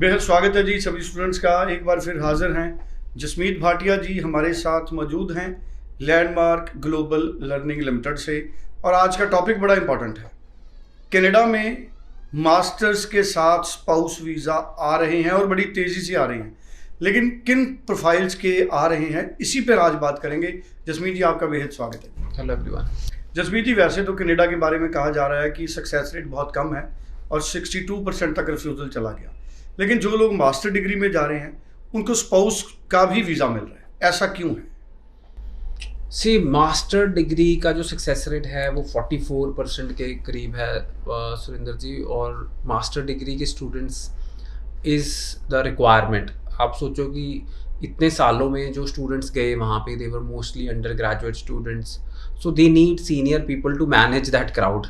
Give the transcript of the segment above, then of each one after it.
बेहद स्वागत है जी सभी स्टूडेंट्स का। एक बार फिर हाजिर हैं जसमीत भाटिया जी हमारे साथ मौजूद हैं लैंडमार्क ग्लोबल लर्निंग लिमिटेड से। और आज का टॉपिक बड़ा इंपॉर्टेंट है। कनाडा में मास्टर्स के साथ स्पाउस वीज़ा आ रहे हैं और बड़ी तेज़ी से आ रहे हैं, लेकिन किन प्रोफाइल्स के आ रहे हैं इसी पर आज बात करेंगे। जसमीत जी आपका बेहद स्वागत है। Hello everyone. जसमीत जी, वैसे तो कनाडा के बारे में कहा जा रहा है कि सक्सेस रेट बहुत कम है और 62% तक रिफ्यूज़ल चला गया, लेकिन जो लोग मास्टर डिग्री में जा रहे हैं उनको स्पाउस का भी वीज़ा मिल रहा है, ऐसा क्यों है? मास्टर डिग्री का जो सक्सेस रेट है वो 44% के करीब है सुरेंद्र जी, और मास्टर डिग्री के स्टूडेंट्स इज़ द रिक्वायरमेंट। आप सोचो कि इतने सालों में जो स्टूडेंट्स गए वहाँ पे they were mostly under graduate students, so they need senior people to manage that crowd.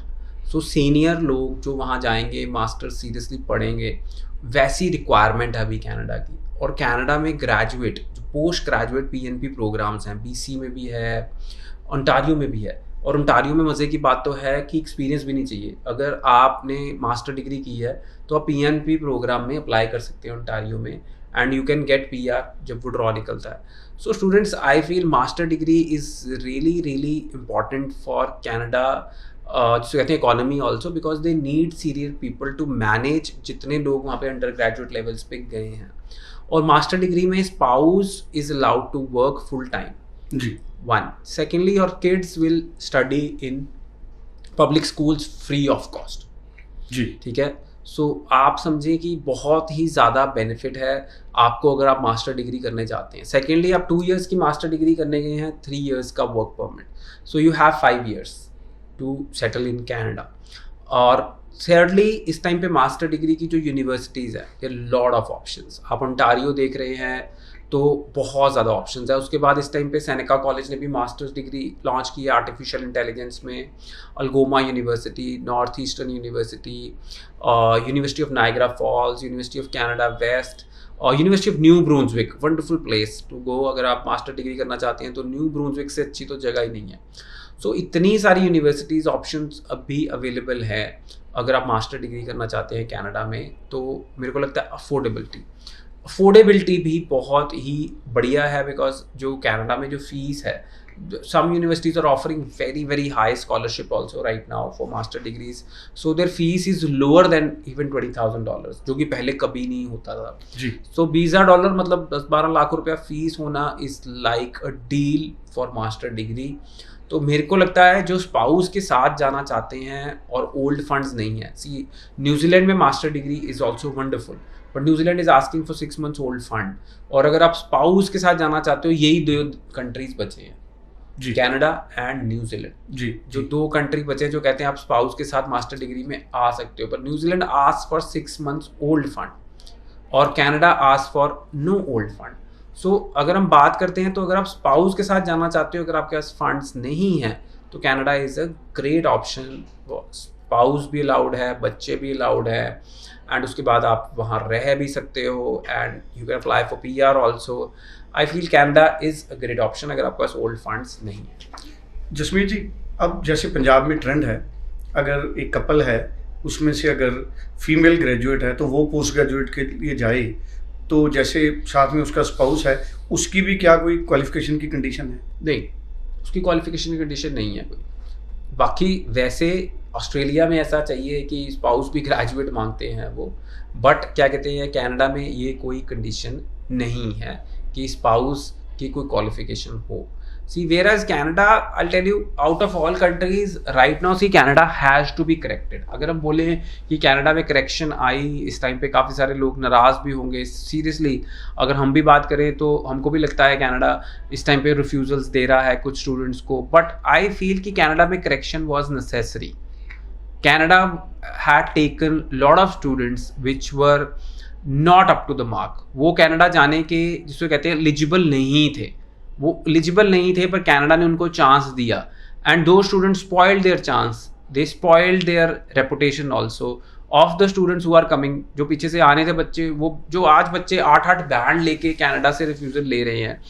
So senior लोग जो वहाँ जाएंगे, मास्टर सीरियसली पढ़ेंगे, वैसी रिक्वायरमेंट है अभी कनाडा की। और कनाडा में ग्रेजुएट जो पोस्ट ग्रेजुएट पीएनपी प्रोग्राम्स हैं, बीसी में भी है, ओंटारियो में भी है। और ओंटारियो में मज़े की बात तो है कि एक्सपीरियंस भी नहीं चाहिए। अगर आपने मास्टर डिग्री की है तो आप पीएनपी प्रोग्राम में अप्लाई कर सकते हैं ओंटारियो में, and you can get PR जब वो ड्रॉ निकलता है। So students, I feel master degree is really really important for Canada, जिसको कहते हैं economy also, because they need senior people to manage जितने लोग वहाँ पे अंडर ग्रेजुएट लेवल्स पे गए हैं। और मास्टर डिग्री में spouse is allowed to work full time जी। One, secondly your kids will study in public schools free of cost जी। ठीक है। सो आप समझें कि बहुत ही ज़्यादा बेनिफिट है आपको अगर आप मास्टर डिग्री करने जाते हैं। सेकेंडली, आप 2 years की मास्टर डिग्री करने गए हैं, 3 years का work permit, so you have 5 years to settle in Canada. और थर्डली, इस टाइम पे मास्टर डिग्री की जो यूनिवर्सिटीज़ है, ये लॉट ऑफ ऑप्शंस। आप ओंटारियो देख रहे हैं तो बहुत ज़्यादा ऑप्शंस है। उसके बाद इस टाइम पे सेनेका कॉलेज ने भी मास्टर्स डिग्री लॉन्च की है आर्टिफिशियल इंटेलिजेंस में। Algoma university, north eastern university, university of Niagara Falls, university of Canada West, और university of New Brunswick, wonderful place to go. अगर आप मास्टर डिग्री करना चाहते हैं तो न्यू ब्रूंसविक से अच्छी तो जगह ही नहीं है। सो इतनी सारी यूनिवर्सिटीज़ ऑप्शंस अभी अवेलेबल है अगर आप मास्टर डिग्री करना चाहते हैं कनाडा में। तो मेरे को लगता है अफोर्डेबिलिटी भी बहुत ही बढ़िया है, बिकॉज जो कनाडा में जो फीस है, some universities are offering very very high scholarship also right now for master degrees, so their fees is lower than even $20,000, जो कि पहले कभी नहीं होता था जी। so $20 मतलब 10-12 लाख रुपया फीस होना is like a deal for master degree। तो मेरे को लगता है जो स्पाउस के साथ जाना चाहते हैं और ओल्ड फंड्स नहीं है, सी न्यूजीलैंड में master degree is also wonderful, but New Zealand is asking for 6 months old fund. और अगर आप स्पाउस के साथ जाना चाहते हो, यही 2 कंट्रीज बचे हैं जी, कनाडा एंड न्यूजीलैंड जी। जो 2 कंट्री बचे हैं जो कहते हैं आप स्पाउस के साथ मास्टर डिग्री में आ सकते हो। पर New Zealand ask for 6 months old fund और Canada ask for no old fund. So अगर हम बात करते हैं तो अगर आप स्पाउस के साथ जाना चाहते हो, अगर आपके पास फंड्स नहीं हैं, तो Canada is a great option. Spouse भी अलाउड है, बच्चे भी अलाउड है, एंड उसके बाद आप वहाँ रह भी सकते हो, and you can apply for PR also. I feel Canada is a great option अगर आपके पास ओल्ड फंड्स नहीं है। जसमीत जी, अब जैसे पंजाब में ट्रेंड है, अगर एक कपल है उसमें से अगर फीमेल ग्रेजुएट है तो वो पोस्ट ग्रेजुएट के लिए जाए, तो जैसे साथ में उसका स्पाउस है, उसकी भी क्या कोई क्वालिफिकेशन की कंडीशन है? नहीं, उसकी क्वालिफिकेशन की कंडीशन नहीं है कोई। बाकी वैसे ऑस्ट्रेलिया में ऐसा चाहिए कि स्पाउस भी ग्रेजुएट मांगते हैं वो, बट क्या कहते हैं कनाडा में ये कोई कंडीशन नहीं है कि स्पाउस की कोई क्वालिफिकेशन हो। See, whereas Canada, I'll tell you, out of all countries right now, see, Canada has to be corrected। अगर हम बोले कि कनाडा में करेक्शन आई, इस टाइम पे काफ़ी सारे लोग नाराज़ भी होंगे। सीरियसली अगर हम भी बात करें तो हमको भी लगता है कनाडा इस टाइम पे रिफ्यूजल्स दे रहा है कुछ स्टूडेंट्स को, बट आई फील कि कनाडा में correction was necessary. Canada had taken lot of students which were not up to the mark। वो कनाडा जाने के जिसको कहते हैं एलिजिबल नहीं थे, वो एलिजिबल नहीं थे, पर कनाडा ने उनको चांस दिया, and two students spoiled their chance, they spoiled their reputation also of the students who are coming. जो पीछे से आने थे बच्चे, वो जो आज बच्चे 8-8 बैंड लेके कनाडा से रिफ्यूजल ले रहे हैं,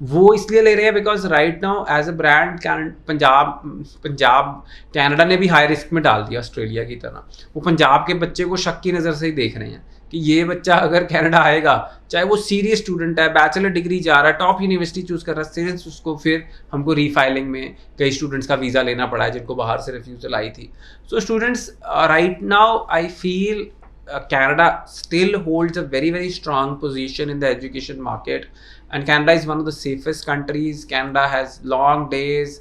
वो इसलिए ले रहे हैं because right now as a brand Punjab Canada ने भी हाई रिस्क में डाल दिया ऑस्ट्रेलिया की तरह। वो पंजाब के बच्चे को शक की नज़र से ही देख रहे हैं कि ये बच्चा अगर कनाडा आएगा, चाहे वो सीरियस स्टूडेंट है, बैचलर डिग्री जा रहा है, टॉप यूनिवर्सिटी चूज कर रहा है, सिंस उसको फिर हमको रीफाइलिंग में कई स्टूडेंट्स का वीज़ा लेना पड़ा है जिनको बाहर से रिफ्यूजल आई थी. So students, right now I feel Canada still holds a very, very strong position in the education market, and Canada is one of the safest countries. Canada has long days.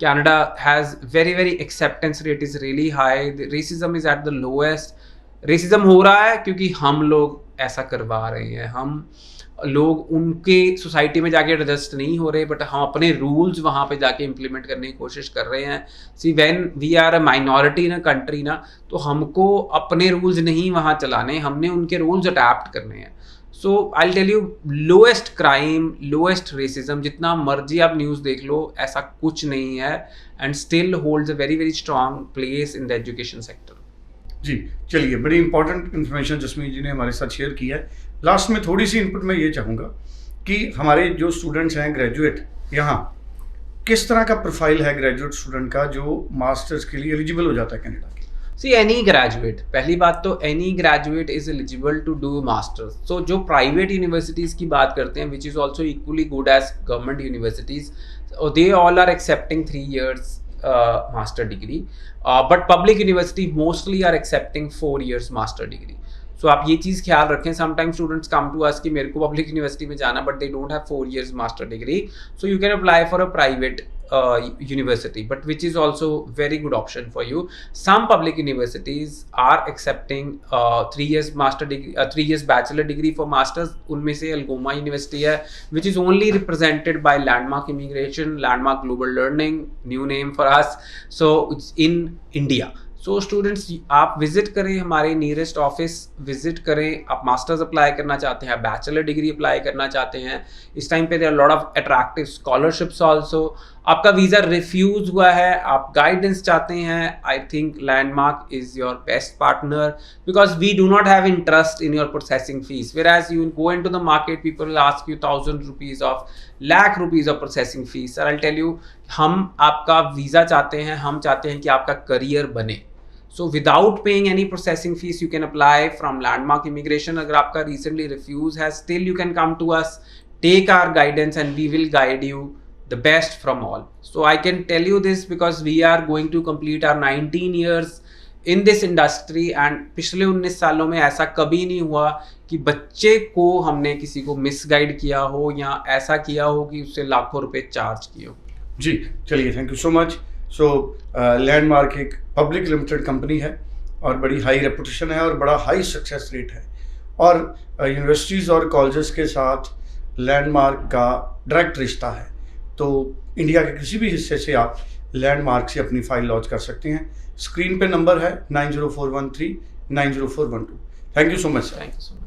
Canada has very, very acceptance rate is really high. The racism is at the lowest. Racism हो रहा है क्योंकि हम लोग ऐसा करवा रहे हैं. हम लोग उनके सोसाइटी में जाके एडजस्ट नहीं हो रहे, बट हम अपने रूल्स वहाँ पे जाके इम्प्लीमेंट करने की कोशिश कर रहे हैं. See when we are a minority in a country ना, तो हमको अपने रूल्स नहीं वहाँ चलाने, हमने उनके रूल्स अडैप्ट करने हैं. So I tell you, lowest crime, lowest racism, जितना मर्जी आप न्यूज़ देख लो, ऐसा कुछ नहीं है. And still holds a very, very strong place in the education sector. जी चलिए, बड़ी इंपॉर्टेंट इन्फॉर्मेशन जसमीत जी ने हमारे साथ शेयर की है. लास्ट में थोड़ी सी इनपुट मैं ये चाहूँगा कि हमारे जो स्टूडेंट्स हैं ग्रेजुएट, यहाँ किस तरह का प्रोफाइल है ग्रेजुएट स्टूडेंट का जो मास्टर्स के लिए एलिजिबल हो जाता है कनाडा के? सी एनी ग्रेजुएट, पहली बात तो any graduate is eligible to do masters. So जो प्राइवेट यूनिवर्सिटीज़ की बात करते हैं, which is also equally good as government universities, they all are accepting 3 years master degree, but public university mostly are accepting 4 years master degree. So आप ये चीज़ ख्याल रखें. Sometimes students come to us कि मेरे को public university में जाना, but they don't have 4 years master degree, so you can apply for a private university, but which is also very good option for you. Some public universities are accepting 3 years master degree, 3 years bachelor degree for masters. उनमें से Algoma University है, which is only represented by Landmark Immigration, Landmark Global Learning, new name for us. So it's in India. So students, आप visit करें, हमारे nearest office visit करें. आप masters apply करना चाहते हैं, बैचलर डिग्री अप्लाई करना चाहते हैं, इस टाइम पे there are lot of attractive scholarships also. आपका वीज़ा रिफ्यूज हुआ है, आप गाइडेंस चाहते हैं, I think Landmark is your best partner, because we do not have interest in your processing fees. Whereas you go into the market, people will ask you 1,000 rupees of lakh rupees of processing fees. Sir I tell you, हम आपका visa चाहते हैं, हम चाहते हैं कि आपका career बने. So without paying any processing fees, you can apply from Landmark Immigration. अगर आपका recently refuse है, still you can come to us, take our guidance, and we will guide you the best from all. So I can tell you this because we are going to complete our 19 years in this industry, and पिछले 19 सालों में ऐसा कभी नहीं हुआ कि बच्चे को हमने किसी को मिसगाइड किया हो या ऐसा किया हो कि उससे लाखों रुपए चार्ज किए हो. जी चलिए, thank you so much. So landmark एक पब्लिक लिमिटेड कंपनी है और बड़ी हाई रेपुटेशन है और बड़ा हाई सक्सेस रेट है, और यूनिवर्सिटीज़ और कॉलेजेस के साथ लैंडमार्क का डायरेक्ट रिश्ता है. तो इंडिया के किसी भी हिस्से से आप लैंडमार्क से अपनी फ़ाइल लॉन्च कर सकते हैं. स्क्रीन पे नंबर है 9041390412. Thank you so much. Thank you so much.